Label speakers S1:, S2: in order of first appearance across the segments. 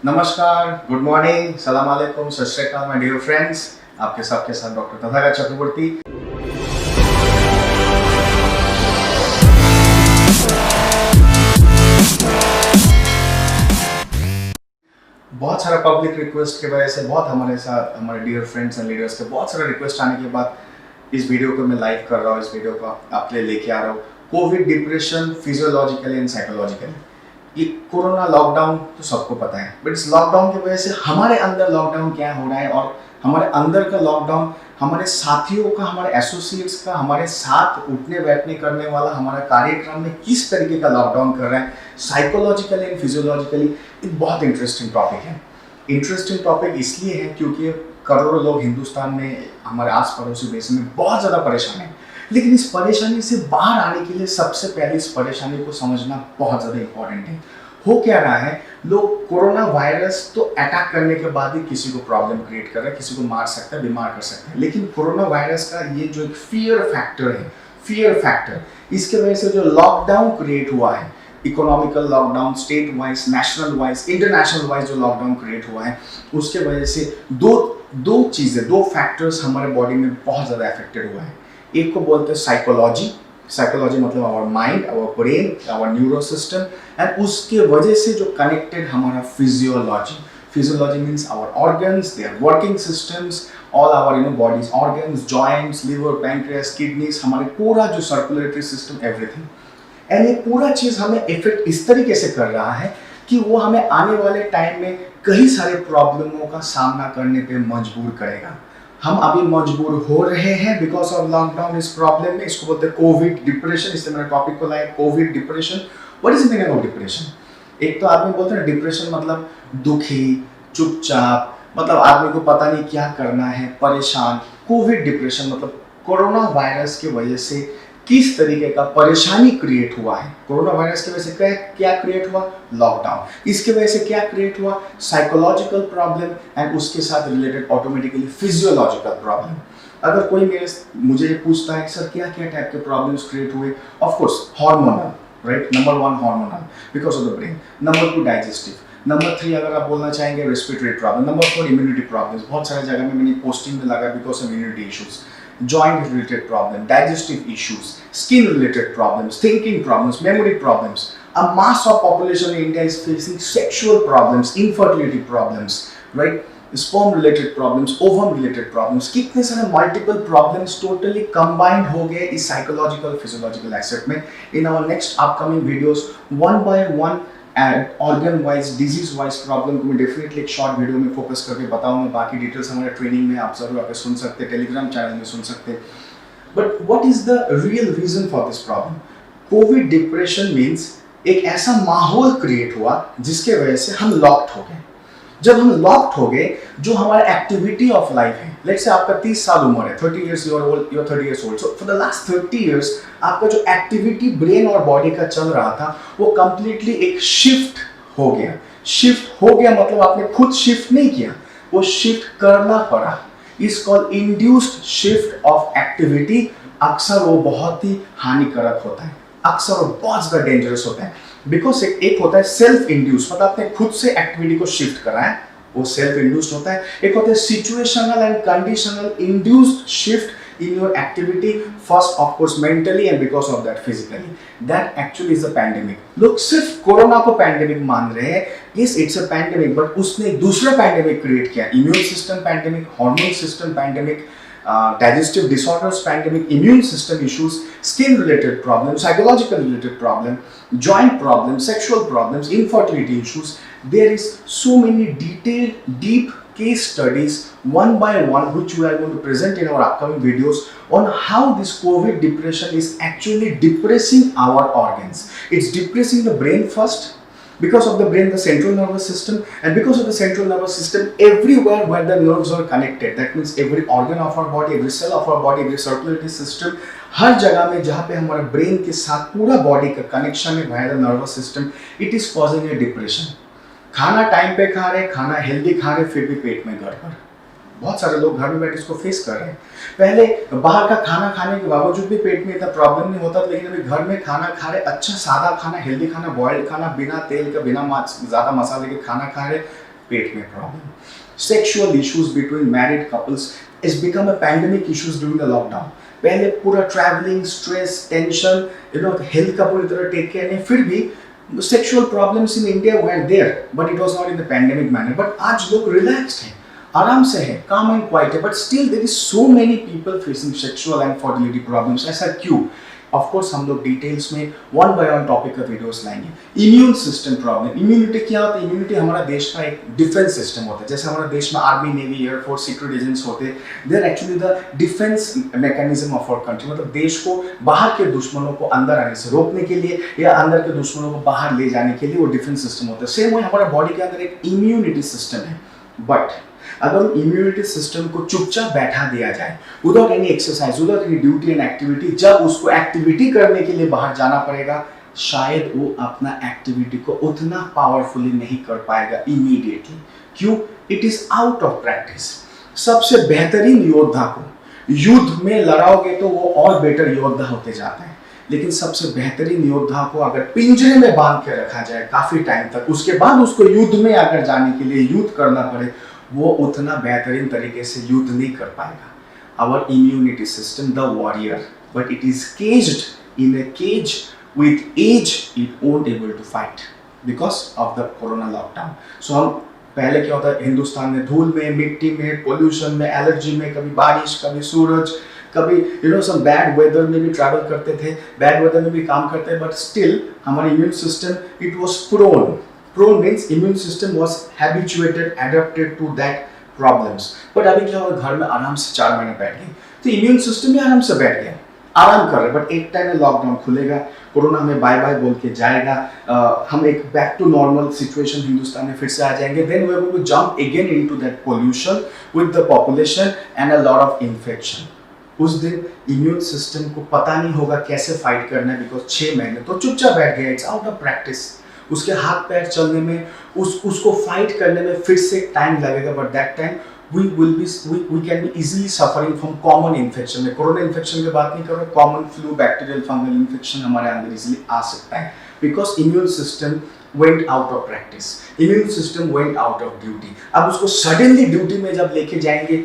S1: नमस्कार, good morning, सलाम अलैकुम, सत श्री अकाल माय डियर फ्रेंड्स। आपके सबके साथ डॉक्टर तथागत चक्रवर्ती। बहुत सारा पब्लिक रिक्वेस्ट की वजह से हमारे साथ हमारे डियर फ्रेंड्स एंड लीडर्स के बहुत सारा रिक्वेस्ट आने के बाद इस वीडियो को मैं लाइव कर रहा हूँ। इस वीडियो को आपके लिए लेके आ रहा हूँ। Covid depression physiologically and psychologically. ये कोरोना लॉकडाउन तो सबको पता है, बट इस लॉकडाउन की वजह से हमारे अंदर लॉकडाउन क्या हो रहा है और हमारे अंदर का लॉकडाउन हमारे साथियों का, हमारे एसोसिएट्स का, हमारे साथ उठने बैठने करने वाला हमारा कार्यक्रम में किस तरीके का लॉकडाउन कर रहा है साइकोलॉजिकली एंड फिजियोलॉजिकली। एक बहुत इंटरेस्टिंग टॉपिक है। इंटरेस्टिंग टॉपिक इसलिए है क्योंकि करोड़ों लोग हिंदुस्तान में, हमारे आस पड़ोसी देश में बहुत ज़्यादा परेशान है। लेकिन इस परेशानी से बाहर आने के लिए सबसे पहले इस परेशानी को समझना बहुत ज़्यादा इंपॉर्टेंट है। हो क्या रहा है, लोग कोरोना वायरस तो अटैक करने के बाद ही किसी को प्रॉब्लम क्रिएट कर रहा है, किसी को मार सकता है, बीमार कर सकता है। लेकिन कोरोना वायरस का ये जो एक फियर फैक्टर है, फियर फैक्टर, इसके वजह से जो लॉकडाउन क्रिएट हुआ है, economical lockdown, state wise, national wise, international wise जो लॉकडाउन क्रिएट हुआ है, उसके वजह से दो चीज़ें, दो फैक्टर्स हमारे बॉडी में बहुत ज़्यादा अफेक्टेड हुआ है। एक को बोलते हैं साइकोलॉजी। साइकोलॉजी मतलब our mind, our brain, our neuro system, and उसके वजह से जो कनेक्टेड हमारा physiology. Physiology means our organs, their working systems, all our bodies organs, joints, liver, pancreas, kidneys, हमारे पूरा जो सर्कुलेटरी सिस्टम, एवरीथिंग। एंड ये पूरा चीज़ हमें इफेक्ट इस तरीके से कर रहा है कि वो हमें आने वाले टाइम में कई सारे प्रॉब्लमों का सामना करने पे मजबूर करेगा। हम अभी मजबूर हो रहे हैं बिकॉज ऑफ लॉकडाउन इस प्रॉब्लम में। इसको बोलते हैं कोविड डिप्रेशन, इसलिए मैंने टॉपिक को लाया Covid depression. What is the meaning of depression? एक तो आदमी बोलते हैं डिप्रेशन मतलब दुखी, चुपचाप, मतलब आदमी को पता नहीं क्या करना है, परेशान। कोविड डिप्रेशन मतलब कोरोना वायरस की वजह से किस तरीके का परेशानी क्रिएट हुआ है। कोरोना वायरस की वजह से क्या क्रिएट हुआ? लॉकडाउन। इसके वजह से क्या क्रिएट हुआ? साइकोलॉजिकल प्रॉब्लम, एंड उसके साथ रिलेटेड ऑटोमेटिकली फिजियोलॉजिकल प्रॉब्लम। अगर कोई मुझे ये पूछता है सर क्या क्या टाइप के प्रॉब्लम्स क्रिएट हुए, of course hormonal, right, number 1 hormonal because of the brain, number 2 digestive, number 3 अगर आप बोलना चाहेंगे respiratory problem, number 4 immunity problems. बहुत सारे जगह में मैंने पोस्टिंग में लगा because of immunity issues, joint related problem, digestive issues, skin related problems, thinking problems, memory problems. A mass of population in India is facing sexual problems, infertility problems, right? Sperm related problems, ovum related problems. कितने सारे multiple problems totally combined हो गए इस psychological, physiological aspect में। In our next upcoming videos, one by one organ wise, disease wise problem को मैं definitely एक short video में फोकस करके बताऊंगा। बाकी डिटेल्स हमारे ट्रेनिंग में आप जरूर आकर सुन सकते हैं, टेलीग्राम चैनल में सुन सकते हैं। But what is the real reason for this problem? Covid depression means एक ऐसा माहौल क्रिएट हुआ जिसके वजह से हम लॉक्ड हो गए। जब हम लॉक्ड हो गए, जो हमारा एक्टिविटी ऑफ लाइफ है, लेट्स से आपका 30 साल उम्र है, 30 years you are 30 years old, so for the last 30 years आपका जो एक्टिविटी ब्रेन और बॉडी का चल रहा था वो कंप्लीटली एक शिफ्ट हो गया। शिफ्ट हो गया मतलब आपने खुद शिफ्ट नहीं किया, वो शिफ्ट करना पड़ा। Is called induced shift of activity. अक्सर वो बहुत ही हानिकारक होता है, अक्सर वो बहुत ज्यादा डेंजरस होता है। बिकॉज एक होता है सेल्फ इंड्यूस, मतलब आपने खुद से एक्टिविटी को शिफ्ट करा है, वो सेल्फ इंड्यूस्ड होता है। एक होता है situational and conditional induced shift in your activity, first of course mentally and because of that physically. That actually is a pandemic. लोग सिर्फ कोरोना को पैंडेमिक मान रहे हैं, yes it's a pandemic, but उसने दूसरा पैंडेमिक क्रिएट किया, immune system pandemic, hormone system pandemic, digestive disorders pandemic, immune system issues, skin related problems, psychological related problem, joint problems, sexual problems, infertility issues. There is so many detailed, deep case studies one by one which we are going to present in our upcoming videos on how this COVID depression is actually depressing our organs. It's depressing the brain first. Because of the brain, the central nervous system, and because of the central nervous system, everywhere where the nerves are connected, that means every organ of our body, every cell of our body, every circulatory system, हर जगह में जहाँ पे हमारे brain के साथ पूरा body का connection है via the nervous system, it is causing a depression. खाना टाइम पे खा रहे, खाना हेल्दी खा रहे, फिर भी पेट में गड़बड़। बहुत सारे लोग घर में बैठे इसको फेस कर रहे हैं। पहले बाहर का खाना खाने के बावजूद भी पेट में इतना प्रॉब्लम नहीं होता, लेकिन अभी घर में खाना खा रहे, अच्छा सादा खाना, हेल्दी खाना, बॉइल्ड खाना, बिना तेल का, बिना ज़्यादा मसाले के खाना खा रहे, पेट में problem. Sexual issues between married couples has become a pandemic issues during the lockdown. पहले पूरा ट्रैवलिंग, स्ट्रेस, टेंशन, हेल्थ का पूरी तरह टेक केयर नहीं, फिर भी sexual problems in India were there, but it was not in the pandemic manner. But आज लोग रिलैक्स्ड हैं, आराम से है, काम एंड क्वाइट है, but still there is so many people facing sexual and fertility problems. ऐसा क्यों? Of course हम लोग डिटेल्स में वन बाय वन टॉपिक का वीडियोस लाएंगे. Immune system problem. इम्यूनिटी क्या होता है? इम्यूनिटी हमारा देश का एक डिफेंस सिस्टम होता है. जैसे हमारा देश में army, navy, air force, secret agents होते हैं, they are actually the defence mechanism of our country. मतलब देश को बाहर के दुश्मनों को अंदर आने से रोकने के लिए या अंदर के दुश्मनों को बाहर ले जाने के लिए वो डिफेंस सिस्टम होता है. सेम वे हमारा बॉडी के अंदर एक इम्यूनिटी सिस्टम है. बट अगर इम्यूनिटी सिस्टम को चुपचाप बैठा दिया जाए, without any exercise, without any duty and activity, जब उसको एक्टिविटी करने के लिए बाहर जाना पड़ेगा, शायद वो अपना एक्टिविटी को उतना पावरफुली नहीं कर पाएगा इमीडिएटली. क्यों? It is out of practice. सबसे बेहतरीन योद्धा को युद्ध में लड़ाओगे तो वो और बेटर योद्धा होते जाते हैं, लेकिन सबसे बेहतरीन योद्धा को अगर पिंजरे में बांध के रखा जाए काफी टाइम तक, उसके बाद उसको युद्ध में अगर जाने के लिए युद्ध करना पड़े, वो उतना बेहतरीन तरीके से युद्ध नहीं कर पाएगा. Our immunity system, the warrior, but it is caged in a cage with age. It won't able to fight because of the corona lockdown. So हम पहले क्या होता है, हिंदुस्तान में धूल में, मिट्टी में, पोल्यूशन में, एलर्जी में, कभी बारिश, कभी सूरज, कभी some bad weather में भी ट्रैवल करते थे, बैड वेदर में भी काम करते हैं, बट स्टिल हमारा immune system it was prone. Prone means immune system was habituated, adapted to that problems. But अभी क्या हुआ, घर में आराम से 4 महीने बैठ गए, तो इम्यून सिस्टम भी आराम से बैठ गया, आराम कर रहे. बट एक टाइम में लॉकडाउन खुलेगा, कोरोना हमें बाय बाय बोल के जाएगा, हम एक back to normal situation Hindustan में फिर से आ जाएंगे. Then we will jump again into that pollution with the population and a lot of infection. उस दिन इम्यून सिस्टम को पता नहीं होगा कैसे फाइट करना है, बिकॉज 6 महीने तो चुपचाप बैठ गया. It's out of practice. उसके हाथ पैर चलने में, उसको फाइट करने में फिर से टाइम लगेगा. But that time we can be easily suffering from common infection. मैं कोरोना इन्फेक्शन की बात नहीं कर रहा, common flu, bacterial, fungal infection हमारे अंदर इजीली आ सकता है, because immune system went out of practice. Immune system went out of duty. अब उसको सडनली ड्यूटी में जब लेके जाएंगे,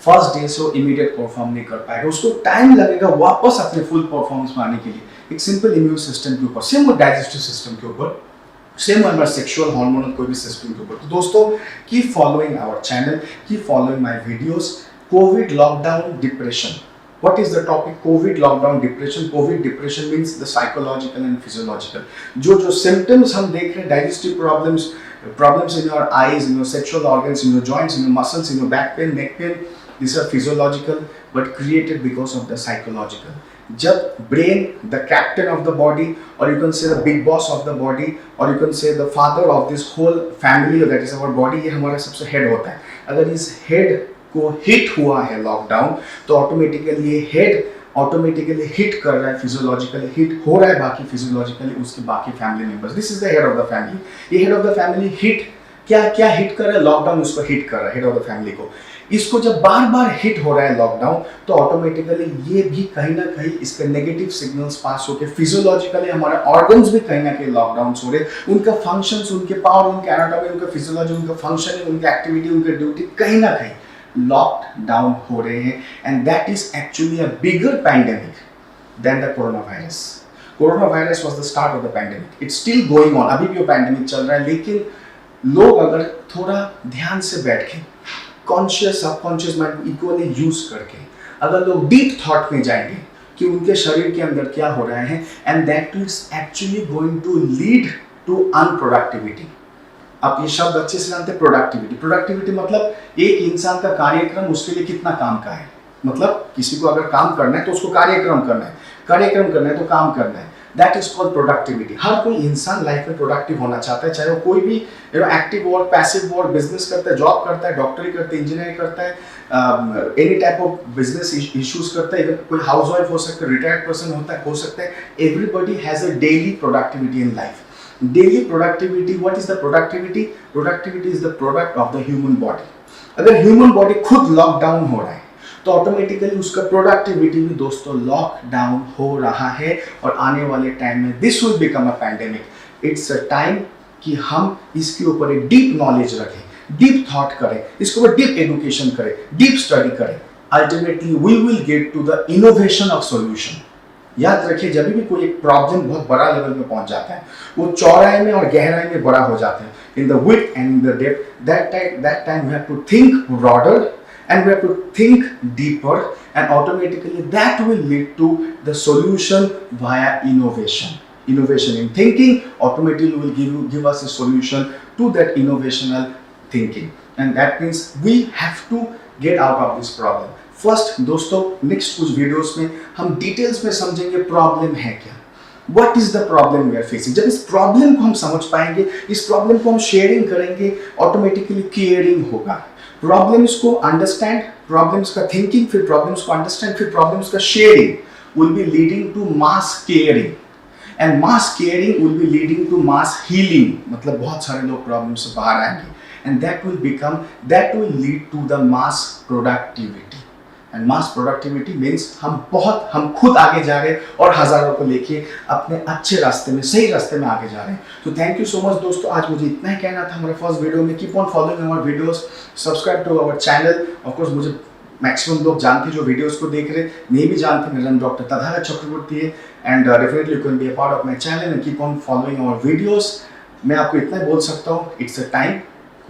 S1: फर्स्ट डे से वो इमीडिएट परफॉर्म नहीं कर पाएगा, उसको टाइम लगेगा वापस अपने फुल परफॉर्मेंस में आने के लिए. एक सिंपल इम्यून सिस्टम के ऊपर, सेम वो डाइजेस्टिव सिस्टम के ऊपर, सेम हमारा सेक्सुअल हार्मोनल कोई भी सिस्टम के ऊपर. तो दोस्तों, keep following our channel, keep following my videos. Covid lockdown depression. What is the topic? COVID lockdown depression. COVID depression means the psychological and physiological. जो symptoms हम देख रहे हैं, digestive problems in your eyes, in your sexual organs, in your joints, in your muscles, in your back pain, neck pain, these are physiological but created because of the psychological. जब brain, the captain of the body, or you can say the big boss of the body, or you can say the father of this whole family, that is our body, ये हमारा सबसे head होता है. अगर इस head को hit हुआ है लॉकडाउन, तो ऑटोमेटिकली ये हेड ऑटोमेटिकली हिट कर रहा है, फिजियोलॉजिकली हिट हो रहा है बाकी फिजियोलॉजिकली उसके बाकी family members. This is the head of the family. ये head of the family hit क्या हिट कर रहा है? लॉकडाउन उसको हिट कर रहा है, हेड ऑफ द फैमिली को. इसको जब बार बार हिट हो रहा है लॉकडाउन, तो ऑटोमेटिकली ये भी कहीं ना कहीं इसके नेगेटिव सिग्नल्स पास होकर फिजियोलॉजिकली हमारे ऑर्गन्स भी कहीं ना कहीं लॉकडाउन हो रहे, उनका फंक्शंस, उनके पावर, उनके एनाटॉमी, उनका फिजियोलॉजी, उनका फंक्शनिंग, उनकी एक्टिविटी, उनकी ड्यूटी कहीं ना कहीं locked down हो रहे हैं. and that is actually a bigger pandemic than the coronavirus. Coronavirus was the start of the pandemic. It's still going on. अभी भी वो पैंडेमिक चल रहा है, लेकिन लोग अगर थोड़ा ध्यान से बैठ के कॉन्शियस सबकॉन्शियस माइंड को इक्वली यूज करके अगर लोग डीप थॉट में जाएंगे कि उनके शरीर के अंदर क्या हो रहा है, and that is actually going to lead to unproductivity. आप ये शब्द अच्छे से जानते हैं, प्रोडक्टिविटी. प्रोडक्टिविटी मतलब एक इंसान का कार्यक्रम उसके लिए कितना काम का है. मतलब किसी को अगर काम करना है तो उसको कार्यक्रम करना है तो काम करना है. That is called productivity. हर कोई इंसान लाइफ में प्रोडक्टिव होना चाहता है, चाहे वो कोई भी active work, passive work, business करता है, जॉब करता है, डॉक्टरी करता है, इंजीनियरिंग करता है, any type of business issues करता है, कोई हाउस वाइफ हो सकता है, रिटायर्ड पर्सन हो सकता है. Everybody has a daily productivity in life. Daily productivity. What is the productivity? Productivity is the product of the human body. अगर human body खुद लॉकडाउन हो रहा है, तो ऑटोमेटिकली उसका प्रोडक्टिविटी भी दोस्तों लॉकडाउन हो रहा है. और आने वाले टाइम में this will become a pandemic. It's a time कि हम इसके ऊपर एक डीप नॉलेज रखें. डीप थॉट करें, इसके ऊपर डीप एजुकेशन करें, डीप स्टडी करें, ultimately we will get to the innovation of solution. याद रखिए, जब भी कोई एक प्रॉब्लम बहुत बड़ा लेवल में पहुंच जाता है, वो चौड़ाई में और गहराई में बड़ा हो जाता है, in the width and in the depth, that time we have to think broader and we have to think deeper, and automatically that will lead to the solution via innovation in thinking automatically will give us a solution to that innovational thinking, and that means we have to get out of this problem. First दोस्तों, next कुछ videos में हम details में समझेंगे problem है क्या, What is the problem we are facing? जब इस प्रॉब्लम को हम समझ पाएंगे, इस प्रॉब्लम को हम शेयरिंग करेंगे, ऑटोमेटिकली क्लियरिंग होगा। प्रॉब्लम्स को अंडरस्टैंड, प्रॉब्लम्स का थिंकिंग, फिर प्रॉब्लम्स को अंडरस्टैंड, फिर प्रॉब्लम्स का sharing will be leading to mass caring, and mass caring will be leading to mass healing. मतलब बहुत सारे लोग प्रॉब्लम से बाहर आएंगे, and that will lead to the mass productivity. And mass productivity means हम खुद आगे जा रहे हैं और हजारों को लेके अपने अच्छे रास्ते में, सही रास्ते में आगे जा रहे हैं। तो थैंक यू सो मच दोस्तों, आज मुझे इतना ही कहना था हमारे फर्स्ट वीडियो में। Keep on following our videos, subscribe to our channel. Of course मुझे मैक्सिमम लोग जानते जो वीडियोस को देख रहे, नहीं भी जानते, मेरा नाम डॉक्टर तथागत चक्रवर्ती है, and definitely you can be a part of my channel and keep on following our videos. मैं आपको इतना ही बोल सकता हूँ, it's a time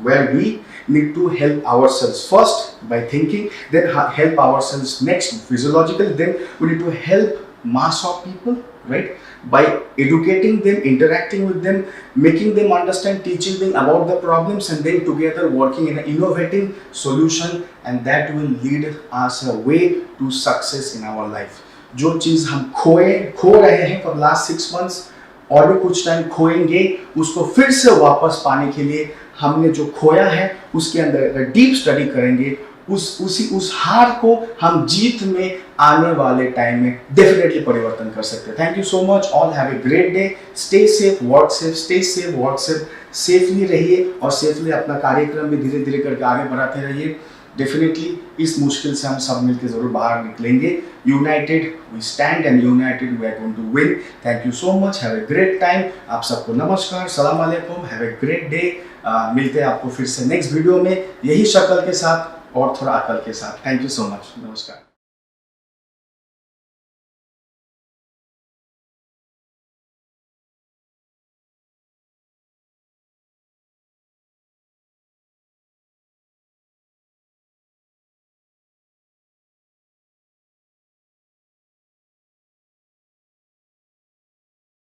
S1: where we need to help ourselves first by thinking, then help ourselves next physiologically, then we need to help mass of people, right, by educating them, interacting with them, making them understand, teaching them about the problems, and then together working in an innovating solution, and that will lead us a way to success in our life. जो चीज़ हम खो रहे हैं for the last 6 months, और भी कुछ time खोएंगे, उसको फिर से वापस पाने के लिए हमने जो खोया है उसके अंदर डीप स्टडी करेंगे, उस हार को हम जीत में आने वाले टाइम में डेफिनेटली परिवर्तन कर सकते हैं। Thank you so much, all have a great day, stay safe, work safe, stay safe, work safe, safely रहिए और सेफली अपना कार्यक्रम भी धीरे धीरे करके आगे बढ़ाते रहिए। डेफिनेटली इस मुश्किल से हम सब मिलकर जरूर बाहर निकलेंगे। United we stand and united we are going to win. Thank you so much, have a great time. आप सबको नमस्कार, सलाम अलैकुम, हैव ए ग्रेट डे। मिलते हैं आपको फिर से नेक्स्ट वीडियो में, यही शक्ल के साथ और थोड़ा अकल के साथ। थैंक यू सो मच, नमस्कार।